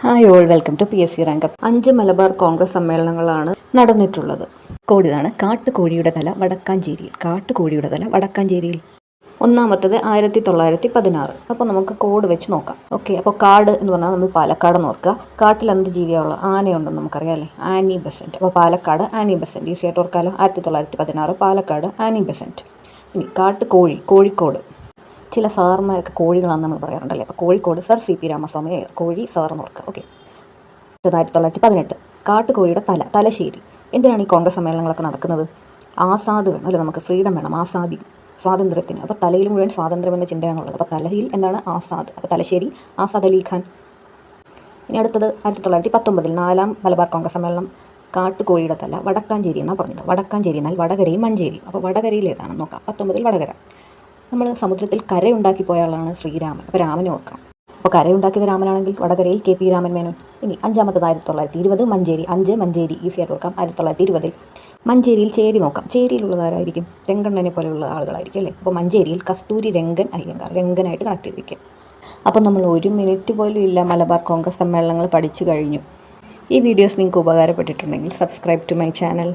Hi all, welcome to PSC rank. 5 Malabar Congress സമ്മേളനങ്ങളാണ് നടന്നിട്ടുള്ളത്. Code ഇതാണ്: കാട്ടുകോഴിയുടെ തല വടക്കാഞ്ചേരിയിൽ. കാട്ടുകോഴിയുടെ തല വടക്കാഞ്ചേരിയിൽ. ഒന്നാമത്തത് 1916. അപ്പോൾ നമുക്ക് കോഡ് വെച്ച് നോക്കാം. ഓക്കെ, അപ്പോൾ കാട് എന്ന് പറഞ്ഞാൽ നമ്മൾ പാലക്കാട് ഓർക്കുക. കാട്ടിൽ എന്ത് ജീവിയുള്ള ആനയുണ്ടെന്ന് നമുക്കറിയാം അല്ലേ? Annie Besant. അപ്പോൾ പാലക്കാട് ആനി ബെസൻറ്റ് ഈസി ആയിട്ട് ഓർക്കാലോ. 1916 പാലക്കാട് ആനി ബെസൻറ്റ്. ഇനി കാട്ടുകോഴി കോഴിക്കോട്. ചില സാറുമാരൊക്കെ കോഴികളാണെന്ന് നമ്മൾ പറയാറുണ്ടല്ലേ. അപ്പോൾ കോഴിക്കോട് സർ CP രാമസ്വാമി അയ്യർ. കോഴി സാർ എന്ന് ഓർക്കുക. ഓക്കെ. 1918 കാട്ടുകോഴിയുടെ തല തലശ്ശേരി. എന്തിനാണ് ഈ കോൺഗ്രസ് സമ്മേളനങ്ങളൊക്കെ നടക്കുന്നത്? ആസാദ് വേണം അല്ലേ, നമുക്ക് ഫ്രീഡം വേണം, ആസാദി, സ്വാതന്ത്ര്യത്തിന്. അപ്പോൾ തലയിൽ മുഴുവൻ സ്വാതന്ത്ര്യം എന്ന ചിന്തയാണുള്ളത്. അപ്പോൾ തലയിൽ എന്താണ്? ആസാദ്. അപ്പോൾ തലശ്ശേരി ആസാദ് അലി ഖാൻ. ഇനി അടുത്തത് 1919 4ാം മലബാർ കോൺഗ്രസ് സമ്മേളനം. കാട്ടുകോഴിയുടെ തല വടക്കാഞ്ചേരി എന്നാണ് പറഞ്ഞത്. വടക്കാഞ്ചേരി എന്നാൽ വടകരയും മഞ്ചേരിയും. അപ്പോൾ വടകരയിൽ ഏതാണെന്ന് നോക്കാം. 19 വടകര. നമ്മൾ സമുദ്രത്തിൽ കരയുണ്ടാക്കി പോയ ആളാണ് ശ്രീരാമൻ. അപ്പോൾ രാമനെ ഓർക്കാം. അപ്പോൾ കരയുണ്ടാക്കിയത് രാമനാണെങ്കിൽ വടകരയിൽ KP രാമൻ മേനോൻ. ഇനി അഞ്ചാമത്തത് 1920 മഞ്ചേരി. 5 മഞ്ചേരി ഈസി ആയിട്ട് ഓർക്കാം. 1920 മഞ്ചേരിയിൽ ചേരി നോക്കാം. ചേരിയിലുള്ളതാരായിരിക്കും? രംഗണ്ണനെ പോലെയുള്ള ആളുകളായിരിക്കും അല്ലേ. അപ്പോൾ മഞ്ചേരിയിൽ കസ്തൂരി രംഗൻ അയ്യങ്കാർ, രംഗനായിട്ട് കണക്ട് ചെയ്തിരിക്കുക. അപ്പോൾ നമ്മൾ 1 മിനിറ്റ് പോലും ഇല്ല മലബാർ കോൺഗ്രസ് സമ്മേളനങ്ങൾ പഠിച്ചു കഴിഞ്ഞു. ഈ വീഡിയോസ് നിങ്ങൾക്ക് ഉപകാരപ്പെട്ടിട്ടുണ്ടെങ്കിൽ സബ്സ്ക്രൈബ് ടു മൈ ചാനൽ.